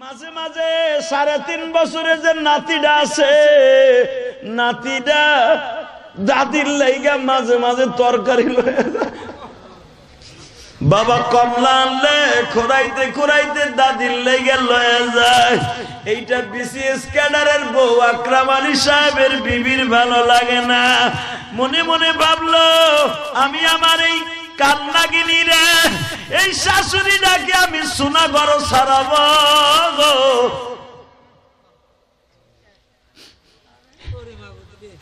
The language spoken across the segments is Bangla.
মাঝে মাঝে 3.5 বছরের যে নাতিটা আছে, নাতিটা দাদির লাইগা মাঝে মাঝে তরকারি লয়ে যায়। বাবা কমলা আনলে খোরাইতে খোরাইতে দাদির লাইগা লয়ে যায়। এইটা বিসিএস ক্যাডারের বউ আকরাম আলী সাহেবের বিবির ভালো লাগে না। মনে মনে ভাবলো, আমি আমার এই কান্নাগিনী রে, এই শাশুড়িটাকে আমি সোনা ঘর ছাড়াবো।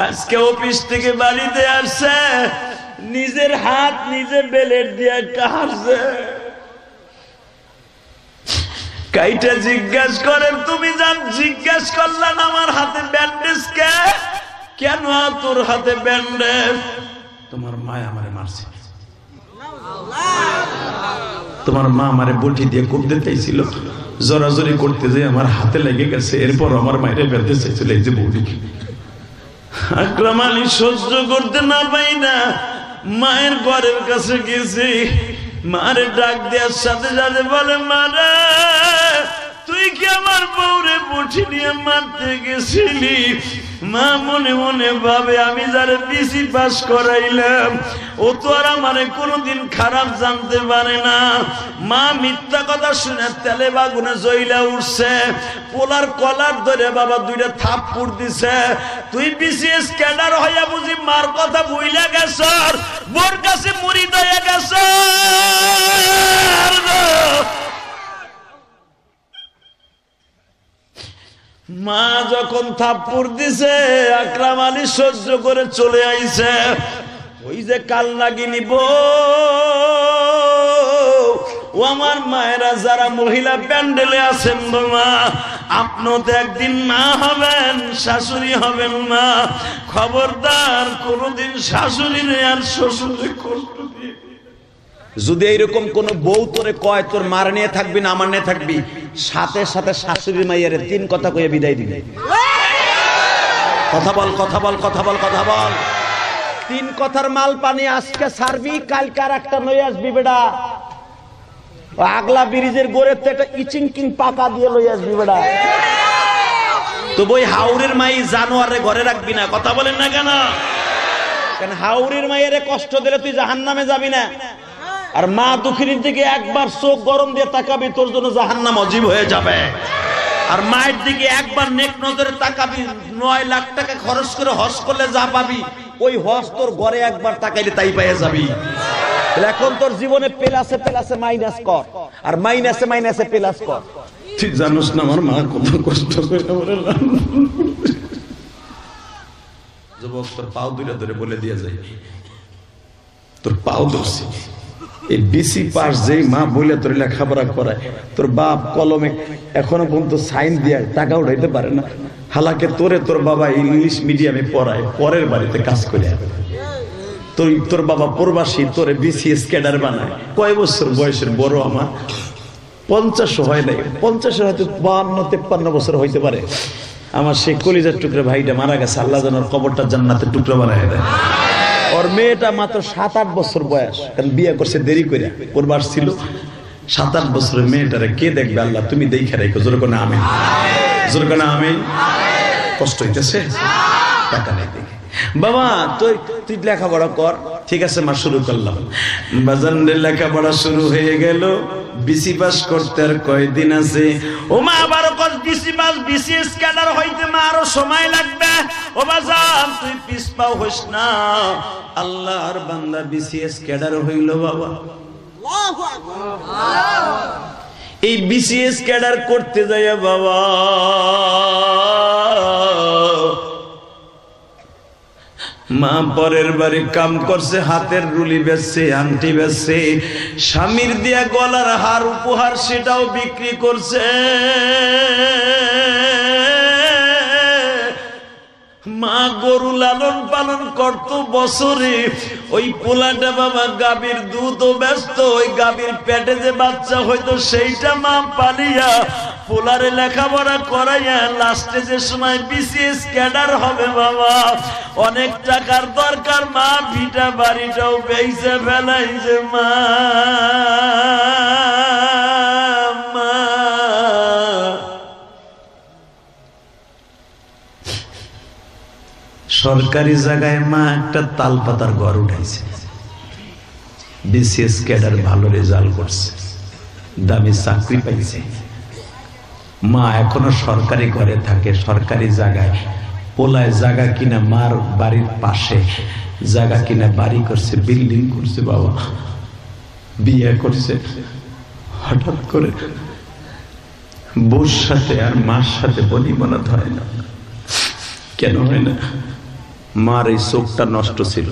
আজকে অফিস থেকে বাড়িতে আসছে, নিজের হাত নিজে বেলেট দিয়ে কাটছে। কাইটা জিজ্ঞাস করেন, তুমি জান জিজ্ঞাস করলেন আমার হাতে ব্যান্ডেজ কে? কেন তোর হাতে ব্যান্ডেজ? তোমার মা আমারে মারছে, তোমার মা আমারে বটি দিয়ে কোপ দিতেছিল, জোরাজোরি করতে যে আমার হাতে লেগে গেছে, এরপর আমার মায়েরে বেঁধে চাইছিল এই যে বউটিকে। আকরাম আলী সহ্য করতে না পাই না মায়ের ঘরের কাছে গেছি, মারে ডাক দেওয়ার সাথে সাথে বলে, মারে তুই কি আমার বউরে বটি নিয়ে মারতে গেছিলি? মা মনে মনে ভাবে, আমি যারে বিসি পাস করাইলাম ও তো আর আমারে কোনোদিন খারাপ জানতে পারে না। মা মিথ্যা কথা শুনে তেলে বাগুনে জ্বইলা উঠছে, পোলার কলার ধরে বাবা 2টা থাপ্পড় দিছে। তুই বিসিএস ক্যাডার হইয়া বুঝি মার কথা ভুইলা গেছ, বোর কাছে মুরিদ হইয়া গেছ। মা যখন থাপ্পড় দিছে, আকরাম আলী সহ্য করে চলে আইছে। ওই যে কালনাগিনী বউ, ও আমার মায়েরা যারা মহিলা প্যান্ডেলে আছেন, মা আপনিও তো একদিন মা হবেন, শাশুড়ি হবেন। মা খবরদার কোনদিন শাশুড়িরে আর শ্বশুরে কষ্ট দিয়ে। যদি এইরকম কোন বউ তোরে কয় তোর মার নিয়ে থাকবি না আমার নিয়ে থাকবি, সাথে সাথে শাশুড়ি মাইয়ের 3 কথা কইয়া বিদায় দিবি। কথা বল, কথা বল, কথা বল, কথা বল। 3 কথার মাল পানি আজকে ছাড়বি, কালকে আর একটা লই আসবি। বেটা আগলা ব্রিজের গোড়ের তো একটা ইচিং কিং পাকা দিয়ে লই আসবি। বেটা তো বই হাউরের মাই জানোয়ারে ঘরে রাখবি না। কথা বলেন না কেন? কেন হাউরের মাইয়ের কষ্ট দিলে তুই জাহান্নামে যাবি না। আর মা দুঃখিনীর দিকে একবার চোখ গরম দিয়ে তাকাবি, তোর জন্য জাহান্নাম অজীব হয়ে যাবে। আর মায়ের দিকে একবার নেক নজরে তাকাবি, 9 লাখ টাকা খরচ করে হজ করলে যা পাবি, ওই হজ তোর ঘরে একবার তাকাইলে তাই পেয়ে যাবি। এখন তোর জীবনে প্লাসে প্লাসে মাইনাস কর, আর মাইনাসে মাইনাসে প্লাস কর। ঠিক জানোস না আমার মা কত কষ্ট করে যুবক, তোর পাও 2টা ধরে বলে দিয়ে যাই, তোর পাও ধরছি। এই বিসি পাস যেই মা বলে তোর লেখাপড়া করায়, তোর বাপ কলমে এখনো পর্যন্ত সাইন দিয়ে টাকা উঠাইতে পারে না। হালাকে তোরে তোর বাবা ইংলিশ মিডিয়ামে পড়ায়, পরের বাড়িতে কাজ করে। তোর বাবা প্রবাসী, তোরে বিসিএস ক্যাডার বানায়। কয় বছর বয়সের বড় আমার? 50 হয় নাই, 50 হয়তো 52-53 বছর হইতে পারে। আমার সেই কলিজার টুকরা ভাইটা মারা গেছে, আল্লাহ যেন কবরটা জান্নাতের টুকরা বানায় দেয়। ওর মেয়েটা মাত্র 7-8 বছর বয়স, কারণ বিয়ে করছে দেরি করে, পূর্বাস ছিল। 7-8 বছরের মেয়েটারে কে দেখবে? আল্লাহ তুমি দেখে রেখো। জোর করে আমিন, জোর করে আমিন। কষ্ট হইতেছে, টাকা নেই দেখে। বাবা তুই লেখাপড়া কর। ঠিক আছে মা, শুরু করলাম। বাজারের লেখাপড়া শুরু হয়ে গেল। বিসি পাস করতে আর কয়দিন আছে। ও মা আবার বিসি পাস, বিসিএস ক্যাডার হইতে মা আরো সময় লাগবে। ও বাজান তুই পিছপাও হইস না, আল্লাহর বান্দা বিসিএস ক্যাডার হইল। বাবা এই বিসিএস ক্যাডার করতে যাইয়া বাবা মা পরের বাড়ি কাম করছে, হাতের রুলি বেচছে, আংটি বেচছে, স্বামীর দিয়া গলার হার উপহার সেটাও বিক্রি করছে। মা গরু লালন পালন করত বছরে। ওই পোলাটা বাবা গাভীর দুধও ব্যস্ত, ওই গাভীর পেটে যে বাচ্চা হইতো সেইটা মা পালিয়া পোলারে লেখাপড়া করাইয়া লাস্টে যে সময় বিসিএস ক্যাডার হবে বাবা, অনেক টাকার দরকার। মা ভিটা বাড়িটাও বেইছে ফেলাইছে। মা সরকারি জায়গায় মা একটা তালপাতার ঘর উঠাইছে, বিসিএস ক্যাডার ভালো রেজাল্ট করছে, দামি চাকরি পাইছে। মা এখনো সরকারি ঘরে থাকে, সরকারি জায়গায়। পোলায় জায়গা কিনা মার বাড়ির পাশে জায়গা কিনা বাড়ি করছে, বিল্ডিং করছে। বাবা বিয়ে করছে, হঠাৎ করে বউর সাথে আর মার সাথে বনিবনা হয় না। কেন হয় না? মার এই চোখটা নষ্ট ছিল,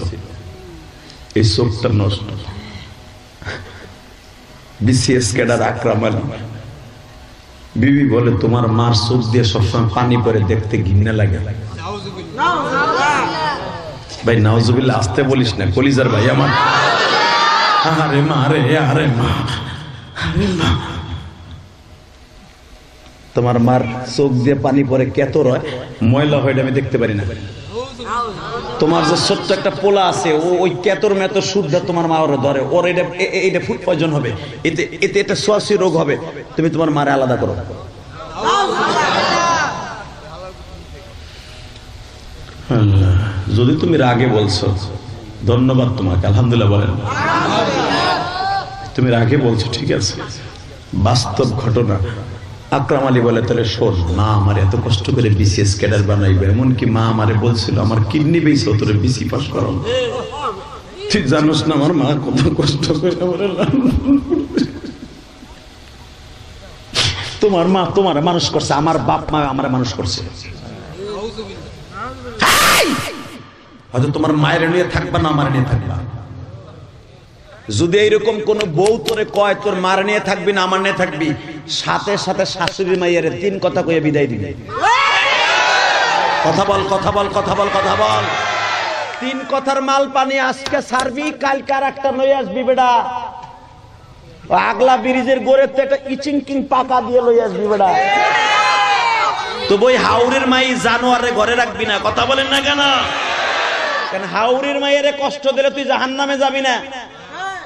এই চোখটা নষ্ট। বিসিএস ক্যাডার আকরাম আলী বিবি বলে, তোমার মার চোখ দিয়ে সবসময় পানি পরে দেখতে ঘৃণা লাগে। ভাই নাউজুবিল্লাহ, আসতে বলিস না, কলিজার ভাই আমার। আরে মা রে, আরে মা, আরে মা, তোমার মার চোখ দিয়ে পানি পরে কেতর হয়, ময়লা হয়, আমি দেখতে পারি না। তোমার যে ছোট্ট একটা পোলা আছে, ওই কেতর মেতর শুদ্ধ তোমার মা ওরে ধরে, ওর এটা ফুড পয়জন হবে, এতে এতে এটা শ্বাসী রোগ হবে। তুমি তোমার মারে আলাদা করো। যদি তুমি রাগে বলছো, ধন্যবাদ তোমাকে, আলহামদুলিল্লাহ বলেন। তুমি রাগে বলছো, ঠিক আছে, বাস্তব ঘটনা। আকরাম আলী বলে, তাহলে শোন, মা আমার এত কষ্ট করে বিসিএস ক্যাডার বানাইবে, এমনকি মা আমারে বলছিল আমার কিডনি বেঁচে তোরে বিসি পাস করো। তুই জানোস না আমার মা কত কষ্ট করে তোমার মা তোমার মানুষ করছে, আমার বাপ মা আমার মানুষ করছে। হয়তো তোমার মায়ের নিয়ে থাকবা না আমার নিয়ে থাকবা। যদি এইরকম কোন বউ তোরে কয় তোর মার নিয়ে থাকবি না আমার নিয়ে থাকবি, সাথে সাথে শাশুড়ি মাইয়ারে 3 কথা কইয়া বিদায় দিবি। কথা বল, কথা বল, কথা বল, কথা বল। 3 কথার মাল পানি আজকে ছাড়বি, কালকে আর একটা লই আসবি। বেটা আগলা ব্রিজের গোড়ের তো একটা ইচিং কিং পাকা দিয়ে লই আসবি। বেটা তো বই হাওরের মাই জানোয়ারে ঘরে রাখবি না। কথা বলেন না কেন? কেন হাওরের মাইয়ারে কষ্ট দিলে তুই জাহান্নামে যাবি না।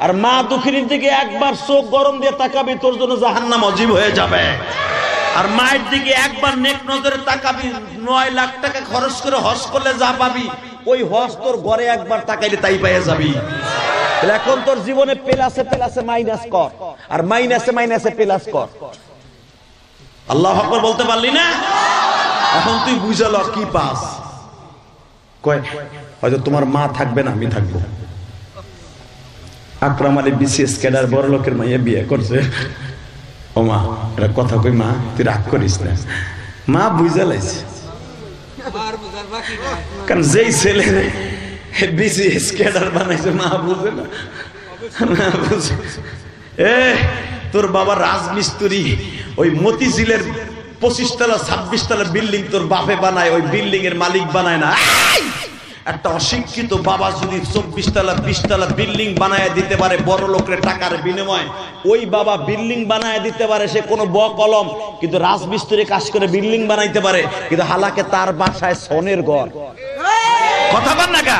আর মা দুঃখিনীর দিকে একবার চোখ গরম দিয়ে তাকাবি, তোর জন্য জাহান্নাম অজীব হয়ে যাবে। আর মায়ের দিকে একবার নেক নজরে তাকাবি, 9 লাখ টাকা খরচ করে হজ করলে যা পাবি, ওই হজ তোর ঘরে একবার তাকাইলে তাই পেয়ে যাবি। এখন তোর জীবনে প্লাসে প্লাসে মাইনাস কর, আর মাইনাসে মাইনাসে প্লাস কর। আল্লাহু আকবার বলতে পারলি না? এখন তুই বুঝাল কি পাস। কয় হয়তো তোমার মা থাকবে না, আমি থাকবো। আকরাম আলী বিসিএস ক্যাডার বড় লোকের মাইয়া বিয়ে করছে। ও মা, এটা কথা কই মা, তুই রাগ করিস না। মা বুঝা লাইছে, কারণ যেই ছেলে বিসিএস ক্যাডার বানাইছে মা বুঝে না। এ তোর বাবা রাজমিস্ত্রি, ওই মতিঝিলের 25 তলা 26 তলা বিল্ডিং তোর বাপে বানায়, ওই বিল্ডিং এর মালিক বানায় না। একটা অশিক্ষিত বাবা যদি 24 তলা 20 তলা বিল্ডিং বানায় দিতে পারে বড় লোকের টাকার বিনিময়ে, ওই বাবা বিল্ডিং বানায় দিতে পারে, সে কোনো কলম, কিন্তু রাজমিস্ত্রি কাজ করে বিল্ডিং বানাইতে পারে, কিন্তু হালাকে তার বাসায় সোনের ঘর। কথা বল না কা?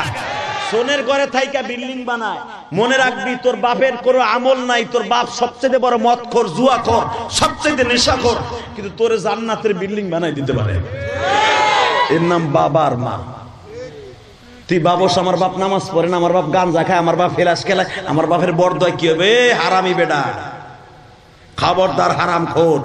সোনের ঘরে থাইকা বিল্ডিং বানায়। মনে রাখবি, তোর বাপের কোনো আমল নাই, তোর বাপ সবচেয়ে বড় মদখোর, জুয়াখোর, সবচেয়ে নেশাখোর, কিন্তু তোরে জান্নাতের বিল্ডিং বানাই দিতে পারে। এর নাম বাবা আর মা। তুই বাবস, আমার বাপ নামাজ পড়ে না, আমার বাপ গাঞ্জা খায়, আমার বাপ ফেলাস খেলায়, আমার বাপের বরদয় কি হবে? হারামি বেটা, খবরদার হারামখোর।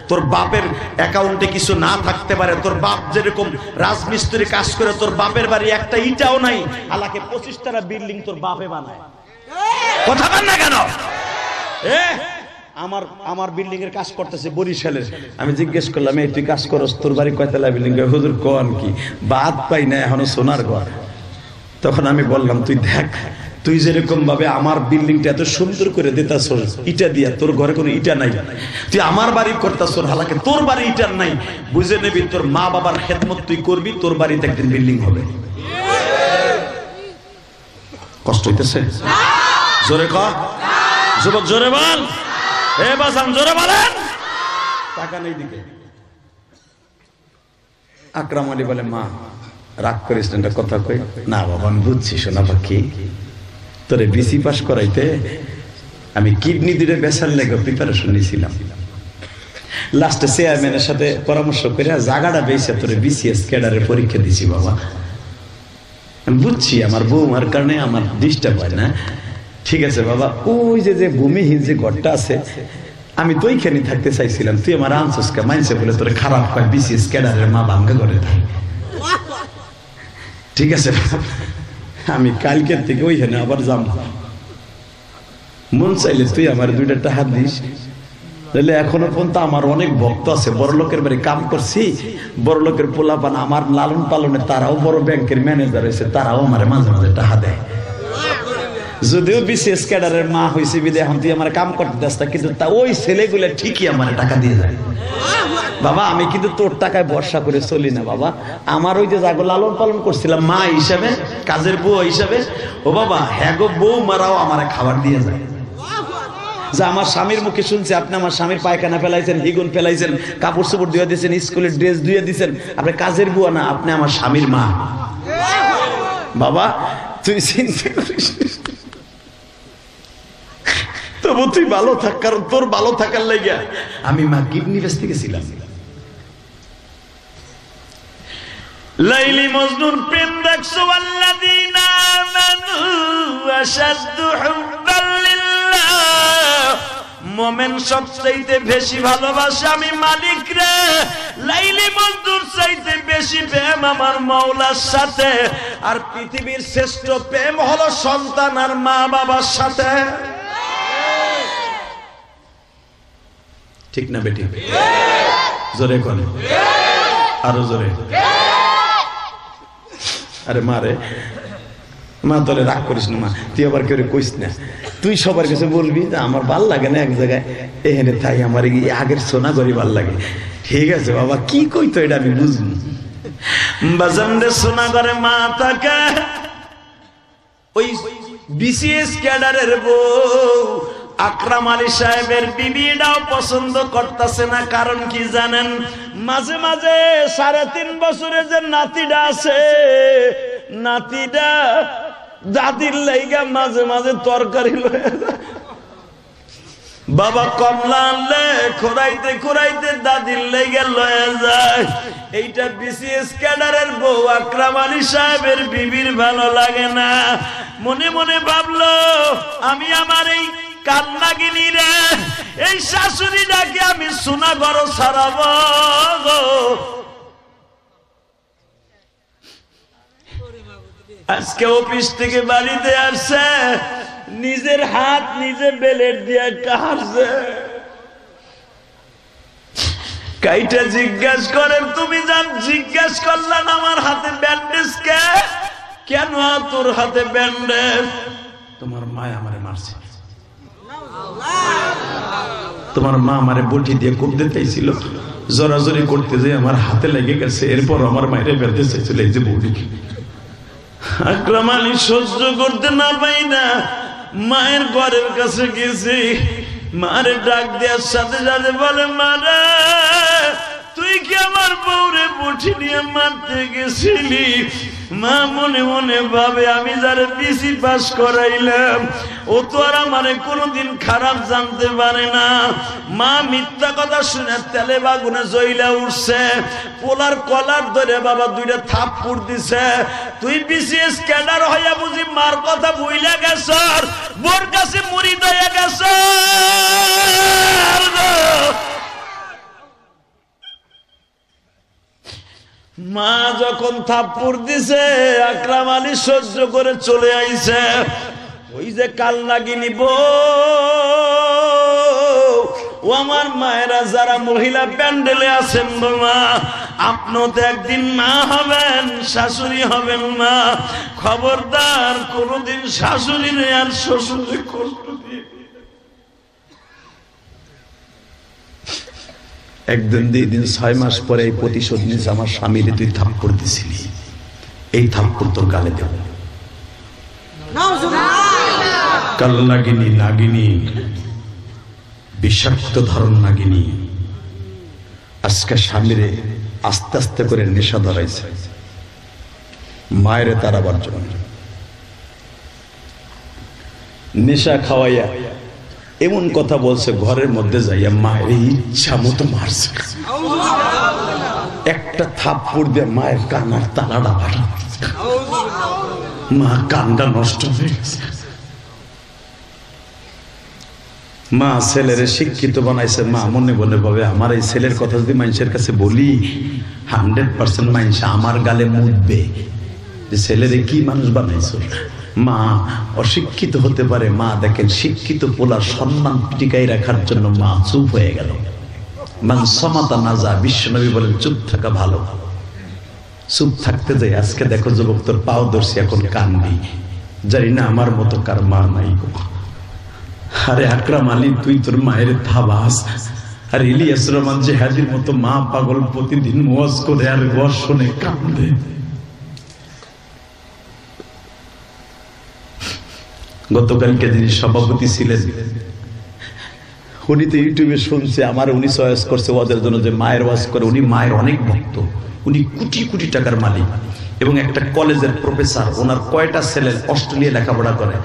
তোর বাপের অ্যাকাউন্টে কিছু না থাকতে পারে, তোর বাপ যেরকম রাজমিস্ত্রি কাজ করে, তোর বাপের বাড়ি একটা ইটাও নাই, আলাকে 25 তলা বিল্ডিং তোর বাপে বানায়। কথা বল না কেন? আমার বিল্ডিং এর কাজ করতেছে বরিশালের। আমি জিজ্ঞেস করলাম, এই তুই কাজ করস, তোর বাড়ি কয়তলা বিল্ডিং? হুজুর কোন কি, বাদ পাই না এখনো সোনার ঘর। তখন আমি বললাম, তুই দেখ, তুই যেরকম ভাবে আমার বিল্ডিংটা এত সুন্দর করে দিতাস ইটা দিয়া, তোর ঘরে কোনো ইটা নাই, তুই আমার বাড়ি করতাস, হালাকে তোর বাড়ি ইটার নাই। বুঝে নেবি, তোর মা বাবার খেদমত তুই করবি, তোর বাড়িতে একদিন বিল্ডিং হবে। কষ্ট হইতেছে? জোরে কর যুবক, জোরে বল। এ বাসান জোরে বলেন। টাকা নেই দিকে। আকরাম আলী বলে, মা রাগ করিস না, কথা কই না। বাবা আমি বুঝছি, শোনা পাখি, তোরে বিসি পাস করাইতে আমি কিডনি দিয়ে বেসার লেগে প্রিপারেশন নিয়েছিলাম। লাস্টে চেয়ারম্যানের সাথে পরামর্শ করে জায়গাটা বেসে তোরে বিসিএস ক্যাডারের পরীক্ষা দিছি। বাবা বুঝছি আমার বৌমার কারণে আমার ডিস্টার্ব হয় না, ঠিক আছে বাবা। ওই যে ভূমিহীন যে ঘরটা আছে, আমি তো ওইখানে থাকতে চাইছিলাম, তুই আমার আনসুসকা মানছে বলে তোরে খারাপ হয়, বিসিএস ক্যাডারের মা ভাঙ্গা করে থাকে, ঠিক আছে আমি কালকের থেকে ওইখানে আবার যাম, মন চাইলে তুই আমার 2টা টাকা দিস। তাহলে এখনো পর্যন্ত আমার অনেক ভক্ত আছে, বড় লোকের বাড়ি কাম করছি, বড় লোকের পোলাপান আমার লালন পালনে, তারাও বড় ব্যাংকের ম্যানেজার হয়েছে, তারাও আমার মাঝে মাঝে টাকা দেয়। যদিও বিসিএস ক্যাডারের মা হয়েছে বিদে এখন তুই আমার কাম করতে দাস, কিন্তু তা ওই ছেলেগুলো ঠিকই আমার টাকা দিয়ে যায়। বাবা আমি কিন্তু তোর টাকায় ভরসা করে চলি না বাবা, আমার ওই যে যাগো লালন পালন করছিলাম মা হিসাবে, কাজের বউ হিসাবে, ও বাবা হ্যাঁ গো বউ মারাও আমার খাবার দিয়ে যায়। যে আমার স্বামীর মুখে শুনছে আপনি আমার স্বামীর পায়খানা ফেলাইছেন, হিগুন ফেলাইছেন, কাপড় চোপড় ধুয়ে দিয়েছেন, স্কুলের ড্রেস ধুয়ে দিয়েছেন, আপনি কাজের বুয়া না, আপনি আমার স্বামীর মা। বাবা তুই চিন্তা করিস, তবু তুই ভালো থাক, কারণ তোর ভালো থাকার লাগিয়া আমি মা কিডনি বেচতে গেছিলাম। লাইলি মজনুর প্রেম দেখছো, আল্লাযীনা আমানু আশাদ্দু হুব্বান লিল্লাহ, মুমিন সবচাইতে বেশি ভালোবাসে আমি মালিক রে, লাইলি মজনুর চাইতে বেশি প্রেম আমার মাওলার সাথে, আর পৃথিবীর শ্রেষ্ঠ প্রেম হলো সন্তান আর মা বাবার সাথে, ঠিক না বেটি? জোরে কোন, আরো জোরে। আরে মা রে, মা তোরে রাগ করিস না মা, তুই আবার কেউ কইস না, তুই সবার কাছে বলবি যে আমার ভাল লাগে না এক জায়গায় এখানে তাই আমার আগের সোনা করি ভাল লাগে, ঠিক আছে বাবা কি কইতো এটা আমি বুঝবো। বাজান রে সোনা করে মা থাকে, ওই বিসিএস ক্যাডারের বউ আকরাম আলী সাহেবের বিবিটাও পছন্দ করতেছে না, কারণ কি জানেন? মাঝে মাঝে 3.5 বছরের যে নাতিটা আছে, নাতিটা দাদির লাইগা মাঝে মাঝে তরকারি লয়ে যায়, বাবা কমলা আনলে খোরাইতে খোরাইতে দাদির লাইগা লয়ে যায়। এইটা বিসিএস ক্যাডারের বউ আকরাম আলী সাহেবের বিবির ভালো লাগে না, মনে মনে ভাবলো আমি আমার এই কান্নাগিনী রে, এই শাশুড়িটাকে আমি সোনা ঘর ছাড়াবো। আজকে অফিস থেকে বাড়িতে আসছে, নিজের হাত নিজে বেলেট দিয়ে কাটছে, কাইটা জিজ্ঞাস করেন তুমি জান, জিজ্ঞাস করলেন আমার হাতে ব্যান্ডেজ কে, কেন তোর হাতে ব্যান্ডেজ? তোমার মা আমারে মারছে, তোমার মা আমারে বটি দিয়ে কোপ দিতে চাইছিল, জোরাজোরি করতে যে আমার হাতে লেগে গেছে, এরপর আমার মায়ের বেঁধে চাইছিল এই যে বউটিকে। আকরাম আলী সহ্য করতে না পাই না মায়ের ঘরের কাছে গেছি, মারে ডাক দেওয়ার সাথে সাথে বলে মারে তুই কি আমার বউরে বটি নিয়ে মারতে গেছিলি? মা মনে মনে ভাবে আমি যারে বিসি পাস করাইলাম ও তো আর আমারে কোনোদিন খারাপ জানতে পারে না। মা মিথ্যা কথা শুনে তেলে বাগুনে জ্বইলা উঠছে, পোলার কলার ধরে বাবা 2টা থাপ্পড় দিছে। তুই বিসিএস ক্যাডার হইয়া বুঝি মার কথা ভুইলা গেছ, বোর কাছে মুরিদ হইয়া গেছ। মা যখন থাপ্পড় দিছে আকরাম আলী সহ্য করে চলে আইছে। ওই যে কালনাগিনী বউ, ও আমার মায়েরা যারা মহিলা প্যান্ডেলে আছেন গো মা, আপনিও তো একদিন মা হবেন, শাশুড়ি হবেন। মা খবরদার কোনদিন শাশুড়িরে আর শ্বশুরে কষ্ট দিয়ে। একদিন 2 দিন 6 মাস পরে এই প্রতিশোধ নিয়েছে আমার স্বামীরে তুই থাপ্পড় দিছিলি, এই থাপ্পড় তোর গালে দেব। কালনাগিনী নাগিনী, বিষাক্ত ধরন নাগিনী আজকে স্বামীরে আস্তে আস্তে করে নেশা ধরাইছে মায়েরে তারাবার জন্য। নেশা খাওয়াইয়া এমন কথা বলছে ঘরের মধ্যে যাইয়া মায়ের ইচ্ছা মতো মারছে। একটা থাপ্পড় দিয়ে মায়ের কানার তালাটা ফাটা। মা কান্না নষ্ট হয়ে গেছে। মা ছেলেরে শিক্ষিত বানাইছে। মা মনে মনে ভাবে আমার এই ছেলের কথা যদি মানুষের কাছে বলি 100% মানুষ আমার গালে মুতবে যে ছেলেরে কি মানুষ বানাইছো। মা অশিক্ষিত হতে পারে, মা দেখেন শিক্ষিত পোলার সম্মান টিকাই রাখার জন্য মা চুপ হয়ে গেল। মান সমাতা নাজা, বিশ্বনবী বলেন চুপ থাকা ভালো। চুপ থাকতে যাই আজকে দেখো যুবক তোর পাও ধরছি এখন কান্দি, জানি না আমার মতো কার মা নাই গো। আরে আকরাম আলী তুই তোর মায়ের থাবাস, আর ইলিয়াস রহমান জিহাদির মতো মা পাগল প্রতিদিন ওয়াজ করে আর ওয়াজ শুনে কান্দে। গতকালকে যিনি সভাপতি ছিলেন উনি তো ইউটিউবে শুনছে আমার, উনি চয়েস করছে ওয়াজের জন্য যে মায়ের ওয়াজ করে। উনি মায়ের অনেক ভক্ত, উনি কোটি কোটি টাকার মালিক এবং একটা কলেজের প্রফেসর। ওনার কয়টা ছেলে অস্ট্রেলিয়া লেখাপড়া করে।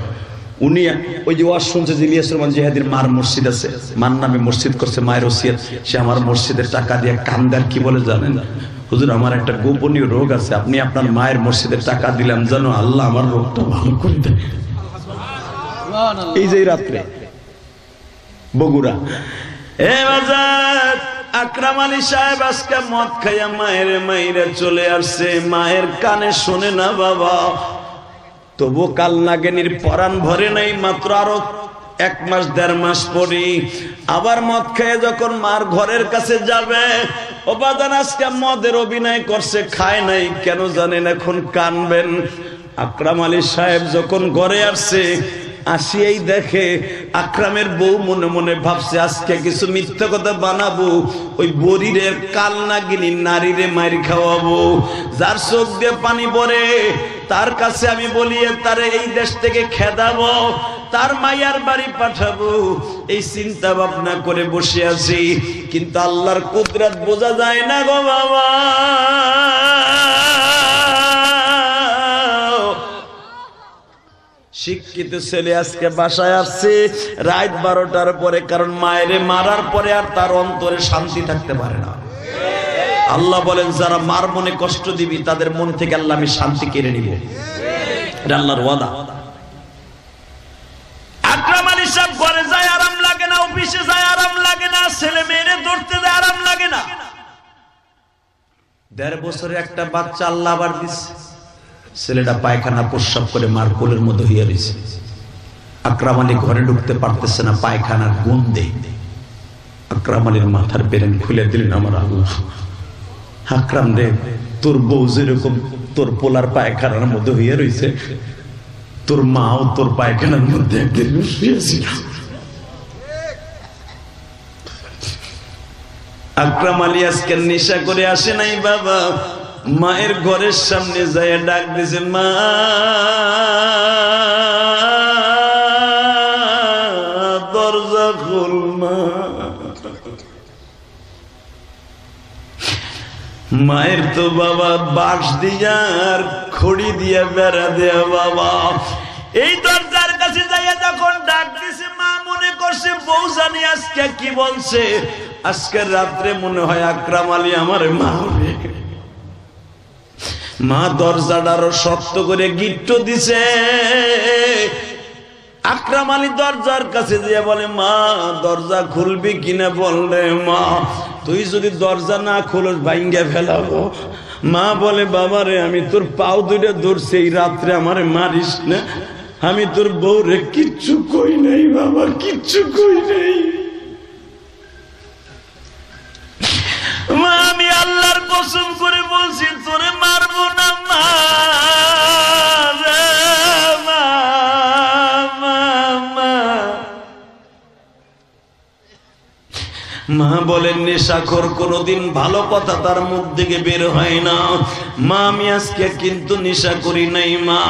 উনি ওই যে ওয়াজ শুনছে যে ইলিয়াস রহমান জিহাদির মার মসজিদ আছে, মার নামে মসজিদ করছে, মায়ের ওসিয়ত। সে আমার মসজিদের টাকা দিয়ে কান্দার কি বলে জানেন? হুজুর আমার একটা গোপনীয় রোগ আছে, আপনি আপনার মায়ের মসজিদের টাকা দিলাম জানো আল্লাহ আমার রোগটা ভালো করে দেয়। এই যে রাত্রে বগুড়া আকরাম আলী সাহেব আজকে মদ খাইয়া মায়ের মাইরে চলে আসছে। মায়ের কানে শোনে না বাবা, তবু কাল নাগিনীর পরাণ ভরে নাই। মাত্র আরো 1 মাস 1.5 মাস পরে আবার মদ খেয়ে যখন মার ঘরের কাছে যাবে, ও বাজান আজকে মদের অভিনয় করছে, খায় নাই কেন জানেন, এখন কানবেন। আকরাম আলী সাহেব যখন ঘরে আসছে, আসিয়াই দেখে আকরামের বউ মনে মনে ভাবছে আজকে কিছু মিথ্যা কথা বানাবো, ওই বরিরের কাল নাগিনী নারীরে মারি খাওয়াবো, যার চোখ দিয়ে পানি পড়ে তার কাছে আমি বলিয়ে তারে এই দেশ থেকে খেদাবো, তার মাইয়ার বাড়ি পাঠাবো। এই চিন্তা ভাবনা করে বসে আছি, কিন্তু আল্লাহর কুদরত বোঝা যায় না গো বাবা। শিক্ষিত ছেলে আজকে বাসায় আসছে রাত 12টার পরে, কারণ মায়েরে মারার পরে আর তার অন্তরে শান্তি থাকতে পারে না। আল্লাহ বলেন যারা মার মনে কষ্ট দিবি তাদের মন থেকে আল্লাহ আমি শান্তি কেড়ে নিব, এটা আল্লাহর ওয়াদা। আকরাম আলী সাহেব ঘরে যায় আরাম লাগে না, অফিসে যায় আরাম লাগে না, ছেলে মেয়েরে ধরতে যায় আরাম লাগে না। 1.5 বছরের একটা বাচ্চা আল্লাহ আবার দিচ্ছে। ছেলেটা পায়খানা প্রস্রাব করে মার কোলের মধ্যে হইয়া রয়েছে। আকরাম আলী ঘরে ঢুকতে পারতেছে না, পায়খানার গন্ধে। আকরাম আলীর মাথার বেরেন খুলে দিলেন আমার আল্লাহ। আকরাম রে, তোর বউ যেরকম তোর পোলার পায়খানার মধ্যে হইয়া রয়েছে, তোর মাও তোর পায়খানার মধ্যে একদিন শুয়েছিল। আকরাম আলী আজকে নেশা করে আসে নাই বাবা, মায়ের ঘরের সামনে যায় ডাক দিছে, মা দরজা খোল মা। মায়ের তো বাবা বাঁশ দিয়া আর খড়ি দিয়া বেড়া দেয়া বাবা। এই দরজার কাছে যাইয়া যখন ডাক দিছে, মা মনে করছে বউ জানি আজকে কি বলছে, আজকে রাত্রে মনে হয় আকরাম আলী আমার মা হবে। মা দরজাটা আরো শক্ত করে গিট্ট দিছে। আকরাম আলী দরজার কাছে দিয়ে বলে, মা দরজা খুলবি কিনা? বললে, মা তুই যদি দরজা না খুলস ভাঙ্গে ফেলাবো। মা বলে, বাবারে আমি তোর পাও দুইটা ধরছি, এই রাত্রে আমারে মারিস না, আমি তোর বউরে কিচ্ছু কই নাই বাবা, কিচ্ছু কই নাই। মা আমি আল্লাহর কসম করে বলছি তোরে মারবো না মা। মা বলেন নেশাখোর কোনদিন ভালো কথা তার মুখ থেকে বের হয় না। মা আমি আজকে কিন্তু নেশা করি নাই মা,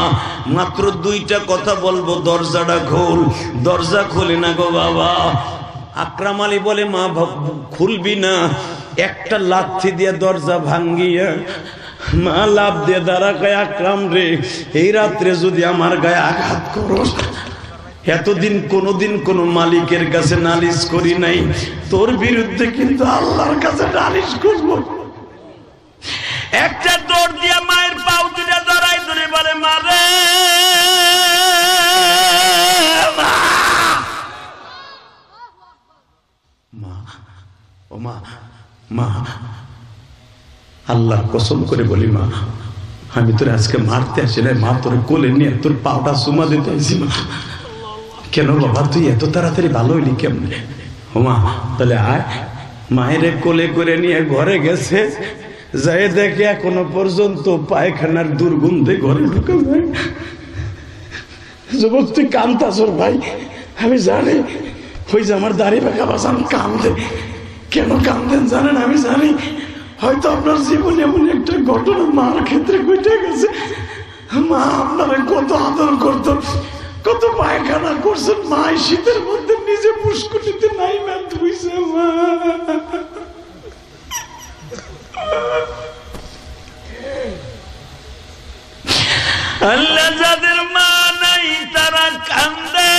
মাত্র 2টা কথা বলবো, দরজাটা খোল। দরজা খোলে না গো বাবা। আকরাম আলী বলে, মা খুলবি না? একটা লাথি দিয়ে দরজা ভাঙ্গিয়া মা লাভ দিয়ে দাঁড়া গায়ে, আকরাম রে এই রাত্রে যদি আমার গায়ে আঘাত করো, এতদিন কোনদিন কোন মালিকের কাছে নালিশ করি নাই, তোর বিরুদ্ধে কিন্তু আল্লাহর কাছে নালিশ করব। একটা দৌড় দিয়া মায়ের পাও দুটা ধরাই ধরে বলে, মারে আল্লাহর কসম করে বলি মা, আমি তোর আজকে মারতে আসি না মা, তোর কোলে নিয়ে তোর পাওটা চুমা দিতে আসি মা। কেন বাবা তুই এত তাড়াতাড়ি ভালো হইলি কেমনে? ও মা তাহলে আয়। মায়ের কোলে করে নিয়ে ঘরে গেছে, যাই দেখে এখনো পর্যন্ত পায়খানার দুর্গন্ধে ঘরে ঢুকে যায়। যুবক তুই কান্দাছর ভাই, আমি জানি ওই যে আমার দাড়ি বাঁকা বাসান কান্দে। কেন কান্দেন জানেন? আমি জানি হয়তো আপনার জীবনে এমন একটা ঘটনা মার ক্ষেত্রে ঘটে গেছে। মা আপনারা কত আদর করত, কত পায়খানা করছেন, মা শীতের মধ্যে নিজে পুষ্কুটিতে নাই না ধুইছে মা। আল্লাহ যাদের মা নাই তারা কান্দে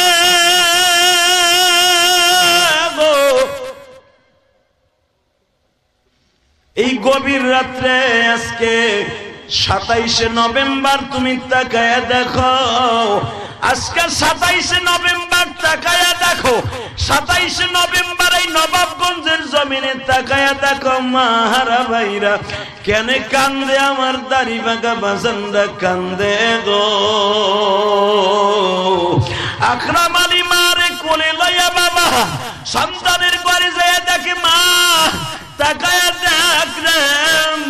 গো। এই গভীর রাত্রে আজকে 27শে নভেম্বর তুমি তাকায়া দেখো, আজকে 27শে নভেম্বর তাকায়া দেখো, 27শে নভেম্বর এই নবাবগঞ্জের জমিনে তাকায়া দেখো মাহারা ভাইরা কেন কান্দে, আমার দাড়ি বাঁকা বাসানরা কান্দে গো। আকরাম আলী মারে কোলে লইয়া বাবা সন্তানের ঘরে যায় দেখে মা, তাকায়া দেখ রে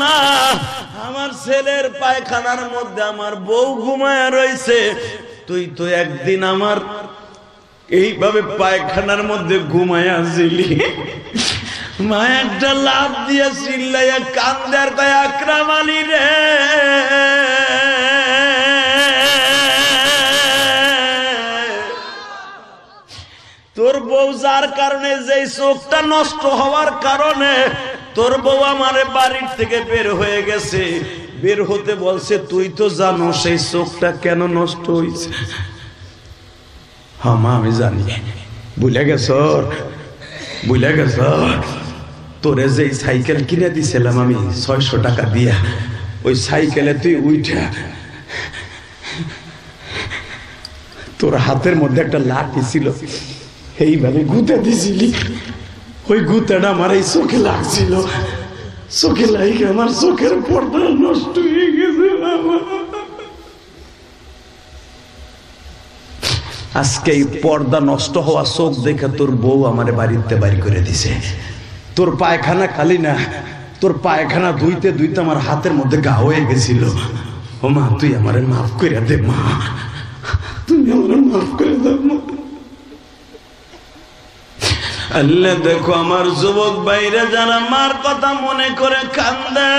মা, আমার ছেলের পায়খানার মধ্যে আমার বউ ঘুমায়া রয়েছে। তুই তো একদিন আমার এইভাবে পায়খানার মধ্যে ঘুমায়া ছিলি। মা একটা লাফ দিয়ে চিল্লাইয়া কান্দার কয় আকরাম আলী রে, তোর বউ যার কারণে যে চোখটা নষ্ট হওয়ার কারণে তোর বউ আমার বাড়ির থেকে বের হয়ে গেছে, বের হতে বলছে, তুই তো জানো সেই চোখটা কেন নষ্ট হয়েছে। হ্যাঁ মা আমি জানি। ভুলে গেছ? ভুলে গেছ? তোরে যে সাইকেল কিনে দিছিলাম আমি 600 টাকা দিয়া, ওই সাইকেলে তুই উঠা তোর হাতের মধ্যে একটা লাঠি ছিল, এইভাবে গুঁতে দিছিলি, ওই গুঁতাটা আমার এই চোখে লাগছিল, চোখে লাগে আমার চোখের পর্দা নষ্ট হয়ে গেছে। আজকে এই পর্দা নষ্ট হওয়া চোখ দেখে তোর বউ আমার বাড়িতে বাড়ি করে দিছে। তোর পায়খানা খালি না, তোর পায়খানা ধুইতে ধুইতে আমার হাতের মধ্যে গা হয়ে গেছিল। ও মা তুই আমারে মাফ করে দে মা, তুমি আমার মাফ করে দাও মা। আল্লাহ দেখো আমার যুবক ভাইরা যারা মার কথা মনে করে কান্দে,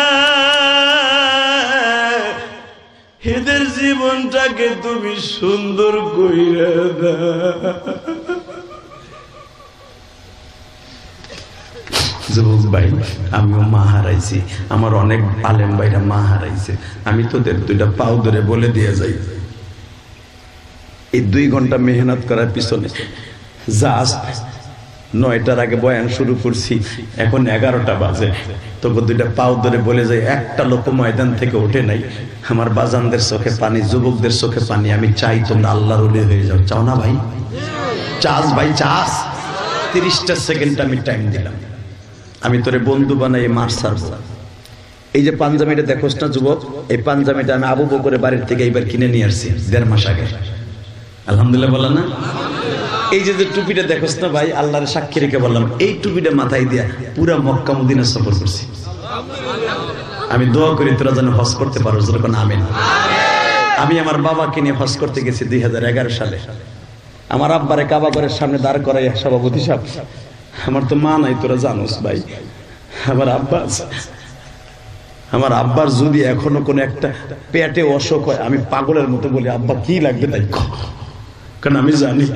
এদের জীবনটাকে তুমি সুন্দর কইরা দাও। যুবক ভাই আমিও মা হারাইছি, আমার অনেক আলেম ভাইরা মা হারাইছে। আমি তোদের দুইটা পাও ধরে বলে দিয়ে যাই, এই 2 ঘন্টা মেহনত করার পিছনে জাস্ট 9টার আগে বয়ান শুরু করছি, এখন 11টা বাজে, তবু দুইটা পাও ধরে বলে যাই একটা লোক ময়দান থেকে ওঠে নাই। আমার বাজানদের চোখে পানি, যুবকদের চোখে পানি। আমি চাই তোমরা আল্লাহর ওলি হয়ে যাও। চাও না ভাই? চাস ভাই চাস? 30টা সেকেন্ড আমি টাইম দিলাম, আমি তোরে বন্ধু বানাই মার ছাড়বো। এই যে পাঞ্জাবিটা দেখোস না যুবক, এই পাঞ্জাবিটা আমি আবু বকরের বাড়ির থেকে এইবার কিনে নিয়ে আসছি 1.5 মাস আগে। আলহামদুলিল্লাহ বলা না? এই যে টুপিটা দেখোস না ভাই, আল্লাহর সাক্ষী রেখে বললাম, এই টুপিটা মাথায় দিয়া পুরা মক্কা মদিনা সফর করছি। আমি দোয়া করি তোরা যেন হজ করতে পারো, যেরকম আমিন। আমি আমার বাবাকে নিয়ে হজ করতে গেছি 2011 সালে। আমার আব্বারে কাবা ঘরের সামনে দাঁড় করাই সভাপতি সাহেব, আমার তো মা নাই তোরা জানোস ভাই, আমার আব্বা আছে। আমার আব্বার যদি এখনো কোনো একটা পেটে অসুখ হয়, আমি পাগলের মতো বলি আব্বা কি লাগবে তাই, কারণ আমি জানি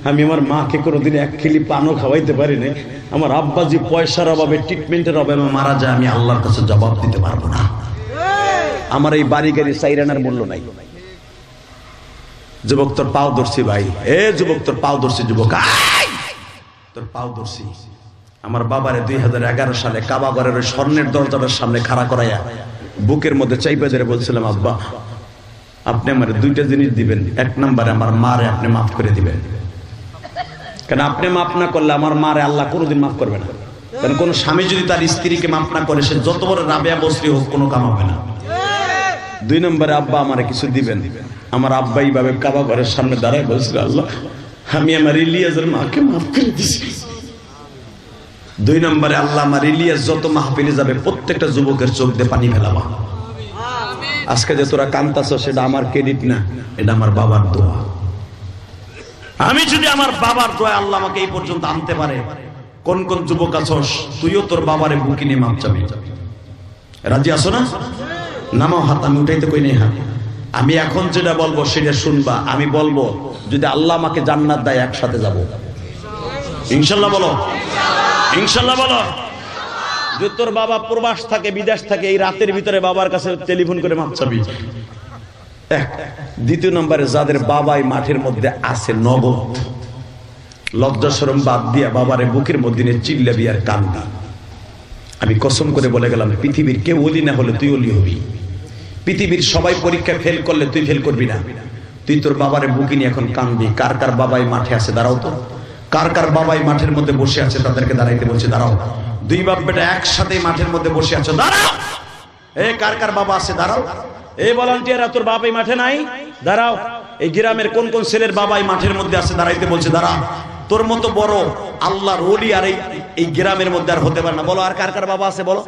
আমি আমার মাকে কোনোদিন 1 খিলি পানও খাওয়াইতে পারি না। আমার আব্বা যে পয়সার অভাবে, ট্রিটমেন্টের অভাবে মারা যায়, আমি আল্লাহর কাছে জবাব দিতে পারবো না। আমার এই বাড়ি গাড়ি সাইরানার মূল্য নাই। যুবক তোর পাও ধরছি ভাই, এ যুবক তোর পাও ধরছি, যুবক তোর পাও ধরছি। আমার বাবারে 2011 সালে কাবা ঘরের ওই স্বর্ণের দরজাটার সামনে খাড়া করাইয়া বুকের মধ্যে চাইপা ধরে বলছিলাম, আব্বা আপনি আমার 2টা জিনিস দিবেন। 1 নম্বরে আমার মারে আপনি মাফ করে দিবেন, কারণ আপনি মাফ না করলে আমার মারে আল্লাহ কোনোদিন মাফ করবে না। কারণ কোন স্বামী যদি তার স্ত্রীকে মাফ না করে, সে যত বড় রাবেয়া বসরি হোক, কোনো কাম হবে না। 2 নম্বরে আব্বা আমারে কিছু দিবেন। আমার আব্বা এইভাবে কাবা ঘরের সামনে দাঁড়ায় বলছিল, আল্লাহ আমি আমার ইলিয়াসের মাকে মাফ করে দিছি। 2 নম্বরে আল্লাহ আমার ইলিয়াস যত মাহফিলে যাবে প্রত্যেকটা যুবকের চোখ দিয়ে পানি ফেলাবা। আজকে যে তোরা কান্তাছ সেটা আমার ক্রেডিট না, এটা আমার বাবার দোয়া। আমি যদি আমার বাবার দোয়া আল্লাহ আমাকে এই পর্যন্ত আনতে পারে, কোন কোন যুবক আছস তুইও তোর বাবারে বুকি নিয়ে মাপ চাবি? রাজি আছো না? নামাও হাত, আমি উঠাইতে কই নাই হাত। আমি এখন যেটা বলবো সেটা শুনবা। আমি বলবো যদি আল্লাহ আমাকে জান্নাত দেয় একসাথে যাব ইনশাআল্লাহ। বলো ইনশাআল্লাহ। বলো যদি তোর বাবা প্রবাস থাকে, বিদেশ থাকে, এই রাতের ভিতরে বাবার কাছে টেলিফোন করে মাপ চাবি। 2 নম্বরে যাদের বাবাই মাঠের মধ্যে আছে নগদ, লজ্জা শরম বাদ দিয়া বাবারে বুকের মধ্যে নিয়ে চিল্লাবি আর কান্দা। আমি কসম করে বলে গেলাম, পৃথিবীর কেউ ওলি না হলে তুই ওলি হবি। পৃথিবীর সবাই পরীক্ষা ফেল করলে তুই ফেল করবি না। তুই তোর বাবারে বুকে নিয়ে এখন কান্দবি। কার কার বাবাই মাঠে আছে দাঁড়াও তো। কার কার বাবাই মাঠের মধ্যে বসে আছে তাদেরকে দাঁড়াইতে বলছে দাঁড়াও। 2 বাপ বেটা একসাথে মাঠের মধ্যে বসে আছো, দাঁড়াও। কার কার বাবা আছে দাঁড়াও। ভলান্টিয়াররা তোর বাবাই মাঠে নাই, দাঁড়াও। এই গ্রামের কোন কোন ছেলের বাবাই মাঠের মধ্যে আছে দাঁড়াইতে বলছে, দাঁড়া। তোর মতো বড় আল্লাহর ওলি আর এই গ্রামের মধ্যে আর হতে পারে না। বলো আর কার কার বাবা আছে? বলো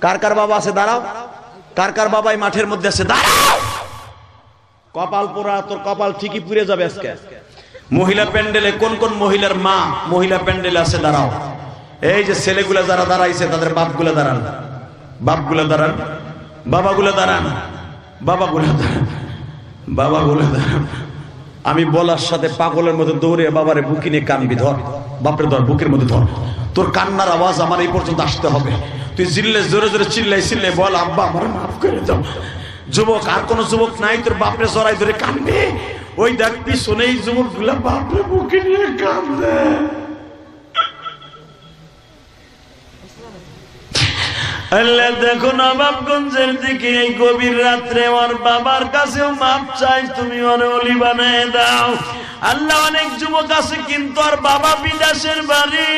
কার কার বাবা আছে? দাঁড়াও। কার কার বাবাই মাঠের মধ্যে আছে? দাঁড়াও। কপাল পোড়া, তোর কপাল ঠিকই পুড়ে যাবে আজকে। মহিলা প্যান্ডেলে কোন কোন মহিলার মা মহিলা প্যান্ডেলে আছে? দাঁড়াও। এই যে ছেলেগুলা যারা দাঁড়াইছে তাদের বাপগুলা দাঁড়ান, বাপগুলা দাঁড়ান, বাবাগুলা দাঁড়ান, বাবাগুলা দাঁড়ান, বাবাগুলা দাঁড়ান। আমি বলার সাথে পাগলের মতো দৌড়ে বাবারে বুকি নিয়ে কানবি। ধর বাপরে, ধর বুকের মধ্যে ধর। তোর কান্নার আওয়াজ আমার এই পর্যন্ত আসতে হবে। তুই চিল্লে জোরে জোরে চিল্লাই বল, আব্বা আমার মাফ করে দাও। যুবক আর কোন যুবক নাই, তোর বাপরে জড়াই ধরে কানবি। ওই দেখ পিছনে এই যুবক গুলা বাপরে বুকে নিয়ে কান্দে। আল্লাহ দেখো নবাবগঞ্জের দিকে এই গভীর রাত্রে আমার বাবার কাছেও মাপ চাই, তুমি ওরে ওলি বানায় দাও। আল্লাহ অনেক যুবক আছে কিন্তু আর বাবা বিদেশের বাড়ি।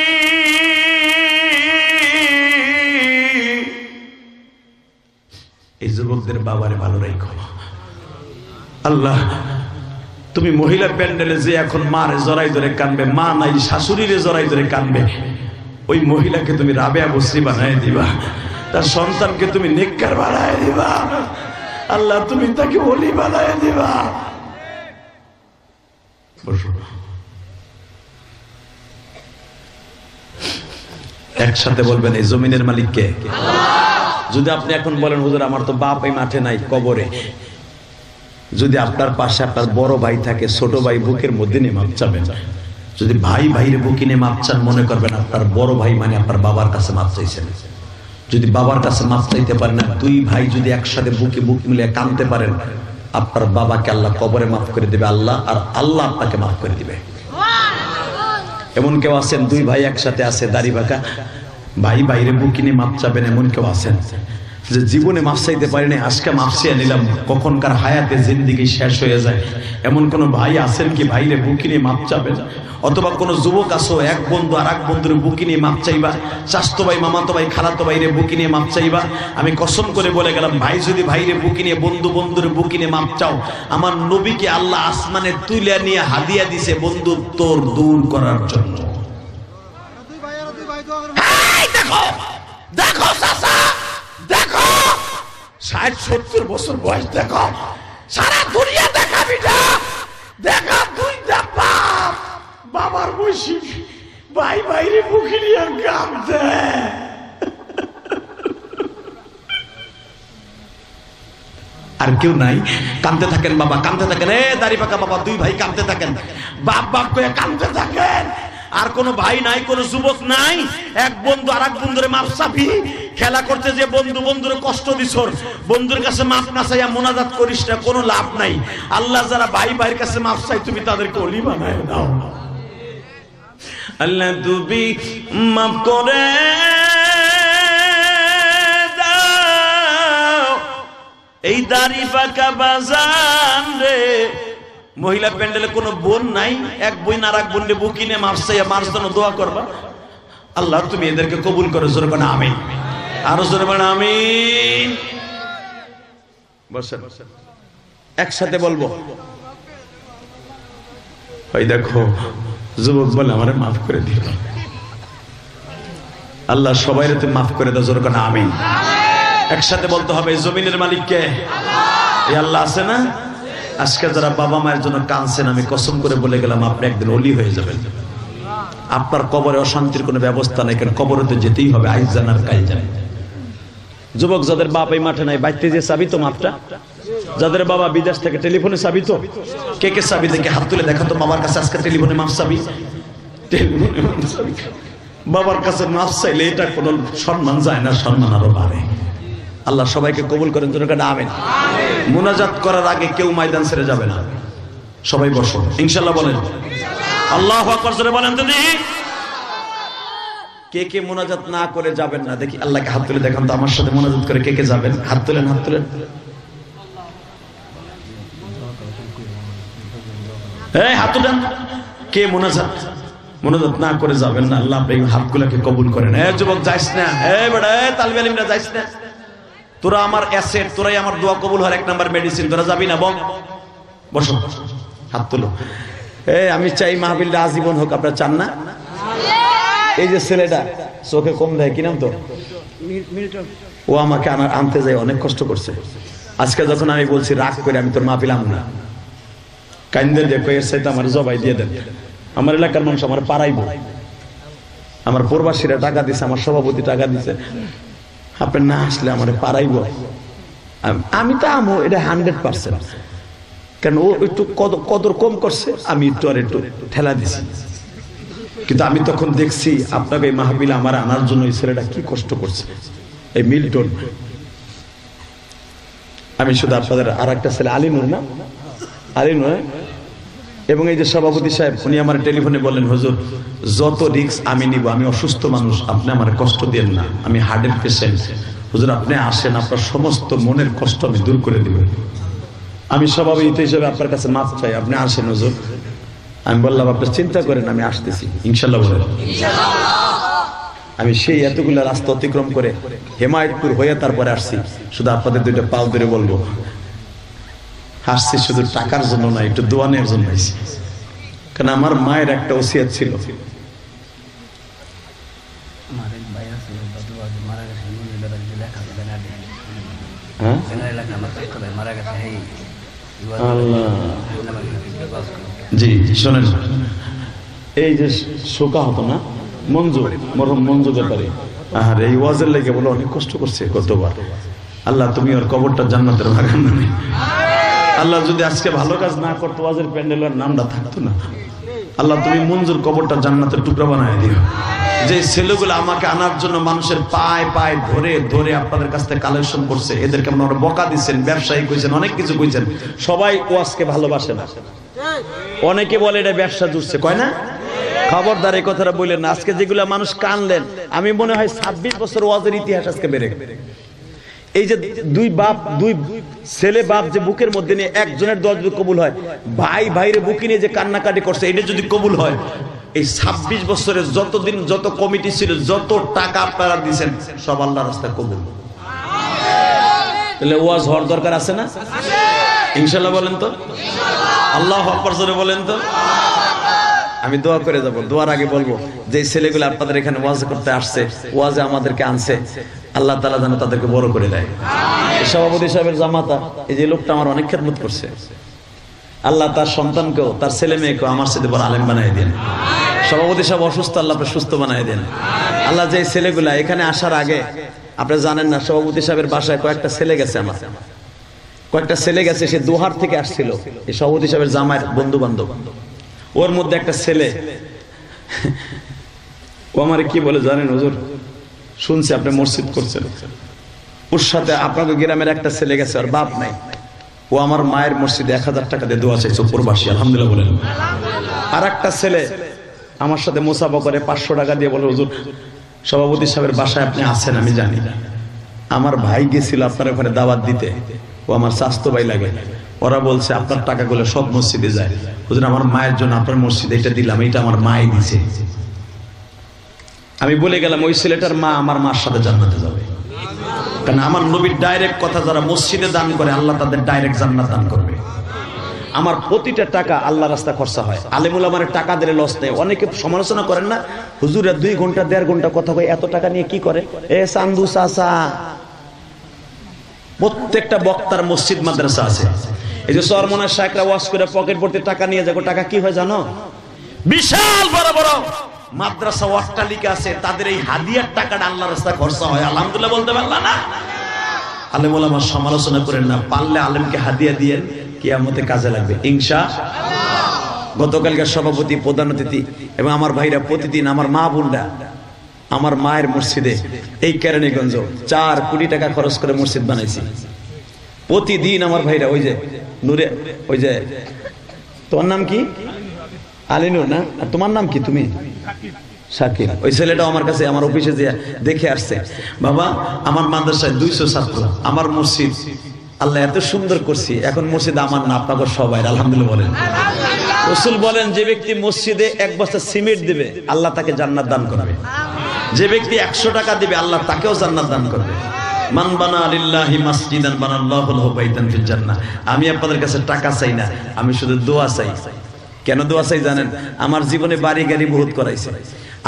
এই যুবকদের বাবারে ভালো রাখো আল্লাহ। তুমি মহিলা প্যান্ডেলে যে এখন মারে জড়াই ধরে কানবে, মা নাই শাশুড়িরে জড়াই ধরে কানবে, ওই মহিলাকে তুমি রাবেয়া বসরি বানায় দিবা। তার সন্তানকে তুমি নেককার বানায় দিবা। আল্লাহ তুমি তাকে ওলি বানায় দিবা। একসাথে বলবেন এই জমিনের মালিক কে? যদি আপনি এখন বলেন হুজুর আমার তো বাপ এই মাঠে নাই, কবরে। যদি আপনার পাশে আপনার বড় ভাই থাকে, ছোট ভাই বুকের মধ্যে নিয়ে মাপ চাবেন। যদি ভাই ভাইরে বুকে নিয়ে মাপ চান, মনে করবেন আপনার বড় ভাই মানে আপনার বাবার কাছে মাপ চাইছেন। যদি বাবার কাছে মাপ চাইতে পারেন না, 2 ভাই যদি একসাথে বুকে বুক মিলিয়ে কাঁদতে পারেন, আপনার বাবাকে আল্লাহ কবরে মাফ করে দিবে আল্লাহ, আর আল্লাহ আপনাকে মাফ করে দিবে। এমন কেউ আছেন 2 ভাই একসাথে আছে দাড়ি বাঁকা, ভাই বাইরে বুকে নিয়ে মাপ চাবেন? এমন কেউ আছেন যে জীবনে মাপ চাইতে পারেনি, আজকে মাপ চেয়ে নিলাম, কখনকার হায়াতে জিন্দেগি শেষ হয়ে যায়? এমন কোন ভাই আছেন কি ভাইরে বুকে নিয়ে মাপ চাবেন? অথবা কোন যুবক আসো এক বন্ধু আর এক বন্ধুর বুকে নিয়ে মাপ চাইবা, চাচতো ভাই মামাতো ভাই খালাতো ভাইরে বুকে নিয়ে মাপ চাইবা? আমি কসম করে বলে গেলাম, ভাই যদি ভাইরে বুকে নিয়ে বন্ধু বন্ধুর বুকে নিয়ে মাপ চাও, আমার নবীকে আল্লাহ আসমানে তুলে নিয়ে হাদিয়া দিছে বন্ধুত্ব দূর করার জন্য। দেখো দেখো চাচা, দেখো 60-70 বছর বয়স, দেখো সারা দুনিয়া দেখাবি না, দেখা 2টা বাপ, বাবার বয়সী ভাই ভাইরে বুকে নিয়ে কাঁদছে। আর কেউ নাই? কাঁদতে থাকেন বাবা, কাঁদতে থাকেন। দাড়ি পাকা বাবা 2 ভাই কাঁদতে থাকেন, বাপ বাপ করে কাঁদতে থাকেন। আর কোন ভাই নাই, কোন যুবক নাই, এক বন্ধু আর এক বন্ধুরে মাপ চাবি। খেলা করতে যে বন্ধু বন্ধুরে কষ্ট দিছর, বন্ধুর কাছে মাপ না চাইয়া মোনাজাত করিস না, কোনো লাভ নাই। আল্লাহ যারা ভাই ভাইয়ের কাছে মাপ চাই, তুমি তাদেরকে ওলি বানায় দাও। আল্লাহ তুমি মাফ করে দাও এই দাড়ি পাকা বাজান রে। মহিলা প্যান্ডেলে কোনো বোন নাই, এক বোন আর এক বোনরে বুকিনে মাপ চাইয়া মার জন্য দোয়া করবা। আল্লাহ তুমি এদেরকে কবুল করো, জোরে বলেন আমিন। আরো জোরে বলেন আমিন। বসেন, একসাথে বলবো। ওই দেখো যুবক বলে আমারে মাফ করে দিও। আল্লাহ সবাই তুমি মাফ করে দাও, জোরে বলেন আমিন। একসাথে বলতে হবে জমিনের মালিক কে? এই আল্লাহ আছে না? আজকে যারা বাবা মায়ের জন্য কাঁদছেন, আমি কসম করে বলে গেলাম আপনি একদিন ওলি হয়ে যাবেন। আপনার কবরে অশান্তির কোনো ব্যবস্থা নেই, কারণ কবরে তো যেতেই হবে, আইজ জান আর কাল জান। যুবক যাদের বাপ এই মাঠে নাই, বাইতে যে চাবি তো মাপটা, যাদের বাবা বিদেশ থেকে টেলিফোনে চাবি তো, কে কে চাবি দেখে হাত তুলে দেখা তো বাবার কাছে আজকে টেলিফোনে মাপ চাবি। বাবার কাছে মাপ চাইলে এটা কোনো সম্মান যায় না, সম্মান আরো বাড়ে। আল্লাহ সবাইকে কবুল করেন, জন্য আমিন। মুনাজাত করার আগে কেউ ময়দান ছেড়ে যাবে না, সবাই বসো ইনশাআল্লাহ বলেন আল্লাহু আকবার জোরে বলেন। যদি কে কে মুনাজাত না করে যাবেন না দেখি, আল্লাহকে হাত তুলে দেখান তো আমার সাথে মুনাজাত করে কে কে যাবেন, হাত তুলেন, হাত তুলেন। এই হাত তুলেন, কে মুনাজাত না করে যাবেন না, আল্লাহ আপনার হাতগুলোকে কবুল করেন। এই যুবক যাইস না, এই বেটা এই তালিবে আলিমরা যাইস না, তোরা আমার অ্যাসেট, তোরাই আমার দোয়া কবুল হওয়ার এক নাম্বার মেডিসিন, তোরা যাবি না বল। বসো, হাত তুলো। এই আমি চাই মাহফিলটা আজীবন হোক, আপনারা চান না? এই যে ছেলেটা চোখে কম দেয়, কি নাম তো, ও আমাকে আনতে যায়, অনেক কষ্ট করছে। আজকে যখন আমি বলছি রাগ করে আমি তোর মাহফিল আনবো না, কাইন্দে দেখো এর সাথে আমার জবাই দিয়ে দেন। আমার এলাকার মানুষ আমার পাড়াইব, আমার প্রবাসীরা টাকা দিছে, আমার সভাপতি টাকা দিছে, আপনি না আসলে আমার পাড়াইব। আমি তো আমো এটা 100%, কারণ ও একটু কদর কম করছে, আমি একটু আর একটু ঠেলা দিছি। কিন্তু আমি তখন দেখছি আপনাকে এই মাহফিলে আমার আনার জন্য এই ছেলেটা কি কষ্ট করছে, এই মিল্টন। আমি শুধু আপনাদের আর একটা ছেলে আলিনুর, না আলিনুর, এবং এই যে সভাপতি সাহেব উনি আমার টেলিফোনে বললেন, হুজুর যত রিস্ক আমি নিব, আমি অসুস্থ মানুষ, আপনি আমার কষ্ট দেন না, আমি হার্টের পেশেন্ট, হুজুর আপনি আসেন, আপনার সমস্ত মনের কষ্ট আমি দূর করে দিব। আমি সভাপতি হিসেবে আপনার কাছে মাফ চাই, আপনি আসেন হুজুর। আমি বললাম আপনি চিন্তা করেন, আমি আসতেছি ইনশাল্লাহ বলেন। আমি সেই এতগুলো রাস্তা অতিক্রম করে হেমায়তপুর হয়ে তারপরে আসছি, শুধু আপনাদের দুইটা পাও ধরে বলবো, আসছি শুধু টাকার জন্য না, একটু দোয়া নেওয়ার জন্য আসছি। কারণ আমার মায়ের একটা ওসিয়ত ছিল, জি শোনেন, এই যে শোকা হতো না মঞ্জু, মরহম মঞ্জু ব্যাপারে, আর এই ওয়াজের লেগে বলে অনেক কষ্ট করছে কতবার। আল্লাহ তুমি ওর কবরটা জান্নাতের বাগান বানাই। আল্লাহ যদি আজকে ভালো কাজ না করতো, ওয়াজের প্যান্ডেলের নামটা থাকতো না। আল্লাহ তুমি মঞ্জুর কবরটা জান্নাতের টুকরা বানায় দিও। যে ছেলেগুলো আমাকে আনার জন্য মানুষের পায়ে পায়ে ধরে ধরে আপনাদের কাছ থেকে কালেকশন করছে, এদেরকে আপনারা বকা দিচ্ছেন, ব্যবসায়ী কইছেন, অনেক কিছু কইছেন, সবাই ওয়াজকে ভালোবাসে না। অনেকে বলে এটা ব্যবসা জুড়ছে, কয় না? খবরদার এই কথাটা বললেন না। আজকে যেগুলো মানুষ কানলেন, আমি মনে হয় 26 বছর ওয়াজের ইতিহাস আজকে বেড়ে গেল। এই যে দুই ছেলে বাপ যে বুকের মধ্যে নিয়ে একজনের দোয়া যদি কবুল হয়, ভাই ভাইরে বুকে নিয়ে যে কান্নাকাটি করছে, এটা যদি কবুল হয়, এই 26 বছরের যতদিন যত কমিটি ছিল, যত টাকা আপনারা দিয়েছেন, সব আল্লাহর রাস্তায় কবুল। তাহলে ওয়াজ হওয়ার দরকার আছে না? ইনশাআল্লাহ বলেন তো, আল্লাহু আকবার জোরে বলেন তো। আমি দোয়া করে যাব, দোয়ার আগে বলবো যে ছেলেগুলো আপনাদের এখানে ওয়াজ করতে আসছে, ওয়াজে আমাদেরকে আনছে, আল্লাহ তাআলা যেন তাদেরকে বড় করে দেয়। সভাপতি সাহেবের জামাতা, এই যে লোকটা আমার অনেক খেদমত করছে, আল্লাহ তার সন্তানকেও, তার ছেলে মেয়েকেও আমার সাথে বড় আলেম বানিয়ে দেন। সভাপতি সাহেব অসুস্থ, আল্লাহ সুস্থ বানিয়ে দেন। আল্লাহ যে ছেলেগুলা এখানে আসার আগে, আপনি জানেন না, সভাপতি সাহেবের বাসায় কয়েকটা ছেলে গেছে, আমার কয়েকটা ছেলে গেছে, সে দোহার থেকে আসছিল, এই সভাপতি সাহেবের জামাইয়ের বন্ধু বান্ধব। ওর মধ্যে একটা ছেলে, ও আমার কি বলে জানেন হুজুর, শুনছি আপনি মসজিদ করছেন, ওর সাথে আপনাদের গ্রামের একটা ছেলে গেছে, আর বাপ নাই, ও আমার মায়ের মসজিদে 1000 টাকা দিয়ে দোয়া চাইছে, প্রবাসী, আলহামদুলিল্লাহ বলেন। আর একটা ছেলে আমার সাথে মুসাফা করে 500 টাকা দিয়ে বলে, হুজুর সভাপতি সাহেবের বাসায় আপনি আছেন, আমি জানি না, আমার ভাই গেছিল আপনার ওখানে দাওয়াত দিতে, ও আমার স্বাস্থ্য ভাই লাগে, ওরা বলছে আপনার টাকাগুলো সব মসজিদে যায়, হুজুর আমার মায়ের জন্য আপনার মসজিদে এটা দিলাম, এটা আমার মাই দিছে। আমি বলে গেলাম ওই ছেলেটার মা আমার মার সাথে জান্নাতে যাবে, কারণ আমার নবীর ডাইরেক্ট কথা, যারা মসজিদে দান করে আল্লাহ তাদের ডাইরেক্ট জান্নাত দান করবে। আমার প্রতিটা টাকা আল্লাহ রাস্তা খরচা হয়। আলেমুল আমার টাকা দিলে লস নেই। অনেকে সমালোচনা করেন না, হুজুরের 2 ঘন্টা 1.5 ঘন্টা কথা কয়, এত টাকা নিয়ে কি করে? এ চান্দু চাচা, প্রত্যেকটা বক্তার মসজিদ মাদ্রাসা আছে। এই যে চরমনার শায়খরা ওয়াজ করে পকেট ভর্তি টাকা নিয়ে যাবো, টাকা কি হয় জানো? বিশাল বড় বড় মাদ্রাসা অট্টালিকা আছে, তাদের এই হাদিয়ার টাকাটা আল্লাহ রাস্তায় খরচা হয়। আলহামদুলিল্লাহ বলতে পারলা না? আলেম ওলামা সমালোচনা করেন না, পারলে আলেমকে হাদিয়া দিয়ে কিয়ামতে কাজে লাগবে ইনশাআল্লাহ। গতকালকার সভাপতি, প্রধান অতিথি এবং আমার ভাইরা প্রতিদিন, আমার মা বোনরা আমার মায়ের মসজিদে এই কেরানীগঞ্জ 4 কোটি টাকা খরচ করে মসজিদ বানাইছি। প্রতিদিন আমার ভাইরা, ওই যে নূরে, ওই যে তোমার নাম কি? আলিনুর না? আর তোমার নাম কি? তুমি শাকির। ওই ছেলেটাও আমার কাছে, আমার অফিসে যে দেখে আসছে, বাবা আমার মাদ্রাসায় 200 ছাত্র, আমার মসজিদ আল্লাহ এত সুন্দর করছি, এখন মসজিদ আমার না আপনাদের সবাই। আলহামদুলিল্লাহ বলেন। রাসূল বলেন, যে ব্যক্তি মসজিদে 1 বস্তা সিমেন্ট দিবে আল্লাহ তাকে জান্নাত দান করবে। যে ব্যক্তি 100 টাকা দিবে আল্লাহ তাকেও জান্নাত দান করবে। মান বানা লিল্লাহি মাসজিদান বানাল্লাহু লাহু বাইতান ফিল জান্নাহ। আমি আপনাদের কাছে টাকা চাই না, আমি শুধু দোয়া চাই। কেন দোয়া চাই জানেন? আমার জীবনে বাড়ি গাড়ি বহুত করাইছে,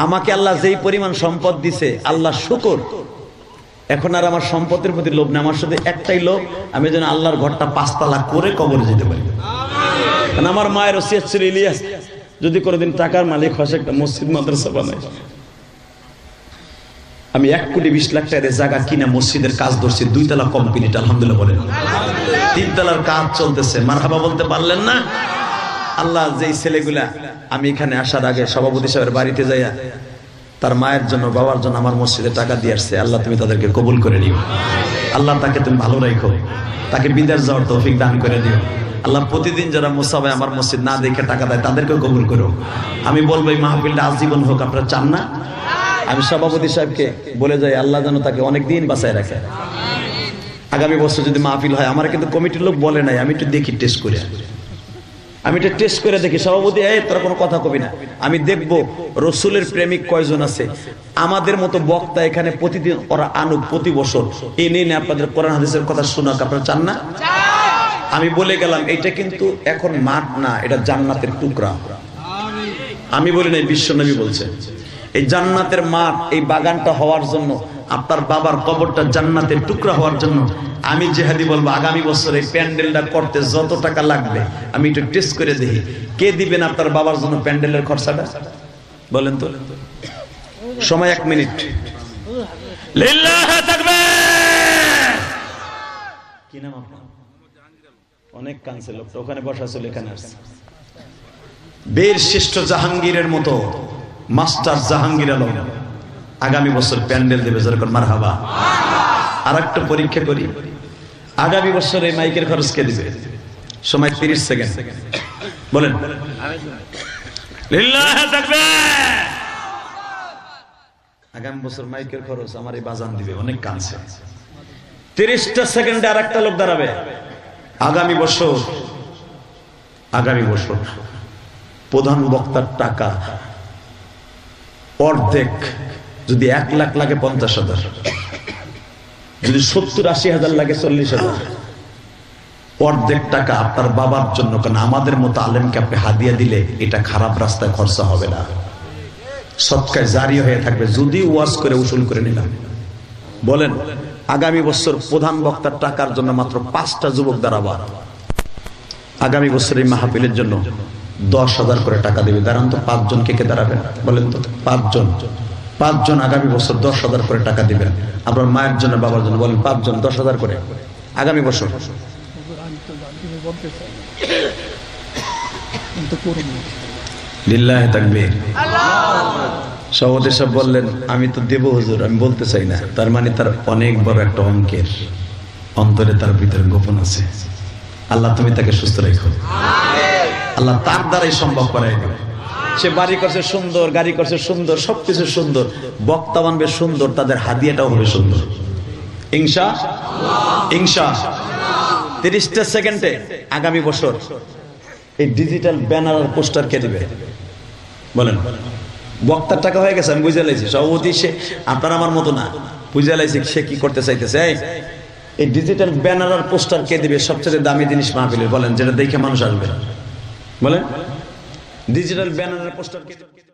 আমাকে আল্লাহ যেই পরিমাণ সম্পদ দিছে আল্লাহ শুকর। এখন আর আমার সম্পদের প্রতি লোভ না, আমার শুধু একটাই লোভ, আমি যেন আল্লাহর ঘরটা 5 তলা করে কবরে যেতে পারি। কারণ আমার মায়ের ওসিয়ত ছিল, ইলিয়াস যদি কোনোদিন টাকার মালিক হয় একটা মসজিদ মাদ্রাসা বানাই। আমি 1 কোটি 20 লাখ টাকার জায়গা কিনা মসজিদের কাজ ধরছি, 2 তলা কমপ্লিট। আলহামদুলিল্লাহ বলেন। 3 তলার কাজ চলতেছে, মারহাবা বলতে পারলেন না? আল্লাহ যেই ছেলেগুলা, আমি এখানে আসার আগে সভাপতি সাহেবের বাড়িতে যাইয়া তার মায়ের জন্য, বাবার জন্য আমার মসজিদে টাকা দিয়ে আসছে, আল্লাহ তুমি তাদেরকে কবুল করে নিও। আল্লাহ তাকে তুমি ভালো রাখো, তাকে বিদেশ যাওয়ার তৌফিক দান করে দিও। আল্লাহ প্রতিদিন যারা মুসাফে আমার মসজিদ না দেখে টাকা দেয় তাদেরকেও কবুল করো। আমি বলবো এই মাহফিলটা আজীবন হোক, আপনারা চান না? আমি সভাপতি সাহেবকে বলে যাই, আল্লাহ যেন তাকে অনেক দিন বাঁচায় রাখে। আগামী বছর যদি মাহফিল হয়, আমার কিন্তু কমিটির লোক বলে নাই, আমি একটু দেখি, টেস্ট করে, আমি এটা টেস্ট করে দেখি। সভাপতি, তোরা কোনো কথা কবি না, আমি দেখবো রসুলের প্রেমিক কয়জন আছে, আমাদের মতো বক্তা এখানে প্রতিদিন ওরা আনুক, প্রতি বছর এনে আপনাদের কোরআন হাদিসের কথা শোনাক। আপনারা চান না? আমি বলে গেলাম, এটা কিন্তু এখন মাঠ না, এটা জান্নাতের টুকরা। আমি বলি নাই, বিশ্বনবী বলছে। এই জান্নাতের মাঠ, এই বাগানটা হওয়ার জন্য, আপনার বাবার কবরটা জান্নাতের টুকরা হওয়ার জন্য, আমি জেহাদি বলবো আগামী বছর এই প্যান্ডেলটা করতে যত টাকা লাগবে আমি একটু টেস্ট করে দেখি, কে দিবেন আপনার বাবার জন্য প্যান্ডেলের খরচাটা? বলেন তো। সময় 1 মিনিট। লিল্লাহি তাকবীর। কি নাম আপনার? অনেক কাঁদছে লোকটা, ওখানে বসা ছিল, এখানে আসছে। বীর শ্রেষ্ঠ জাহাঙ্গীরের মতো মাস্টার জাহাঙ্গীর আলম আগামী বছর প্যান্ডেল দেবে, যেরকম মারহাবা। আর একটা পরীক্ষা করি, আগামী বছর এই মাইকের খরচ কে দিবে? সময় 30 সেকেন্ড, বলেন। লিল্লাহি তাকবীর। আগামী বছর মাইকের খরচ আমার এই বাজান দিবে, অনেক কাঁদছে। 30টা সেকেন্ডে আর একটা লোক দাঁড়াবে। আগামী বছর প্রধান বক্তার টাকা অর্ধেক, যদি 1 লাখ লাগে 50,000, যদি 70-80 হাজার লাগে 40,000, অর্ধেক টাকা আপনার বাবার জন্য। কারণ আমাদের মতো আলেমকে আপনি হাদিয়া দিলে এটা খারাপ রাস্তায় খরচা হবে না, সদকায় জারি হয়ে থাকবে। যদি ওয়াজ করে উসুল করে নিলাম, বলেন আগামী বছর প্রধান বক্তার টাকার জন্য মাত্র 5টা যুবক দাঁড়াবার। আগামী বছর এই মাহফিলের জন্য 10,000 করে টাকা দেবে। দাঁড়ান তো, 5 জন কে দাঁড়াবেন বলেন তো? 5 জন আগামী বছর 10,000 করে টাকা দিবেন আপনার মায়ের জন্য, বাবার জন্য। বলেন 5 জন 10,000 করে আগামী বছর। লিল্লাহি তাকবীর। সভাপতি সাহেব বললেন, আমি তো দেব হুজুর, আমি বলতে চাই না। তার মানে তার অনেক বড় একটা অঙ্কের অন্তরে, তার ভিতরে গোপন আছে। আল্লাহ তুমি তাকে সুস্থ রেখো, আল্লাহ তার দ্বারাই সম্ভব করাই দেবে। সে বাড়ি করছে সুন্দর, গাড়ি করছে সুন্দর, সবকিছু সুন্দর, বক্তা বানবে সুন্দর, তাদের হাদিয়াটাও হবে সুন্দর ইনশাআল্লাহ। 30টা সেকেন্ডে আগামী বছর এই ডিজিটাল ব্যানার আর পোস্টার কে দিবে? বলেন। বক্তার টাকা হয়ে গেছে, আমি বুঝে লাইছি। সভাপতি সে আপনার আমার মতো না, বুঝে লাইছি সে কি করতে চাইতেছে। এই ডিজিটাল ব্যানার আর পোস্টার কে দিবে? সবচেয়ে দামি জিনিস মাহফিলের, বলেন, যেটা দেখে মানুষ আসবে। বলেন, ডিজিটাল ব্যানার আর পোস্টার কে দিবে?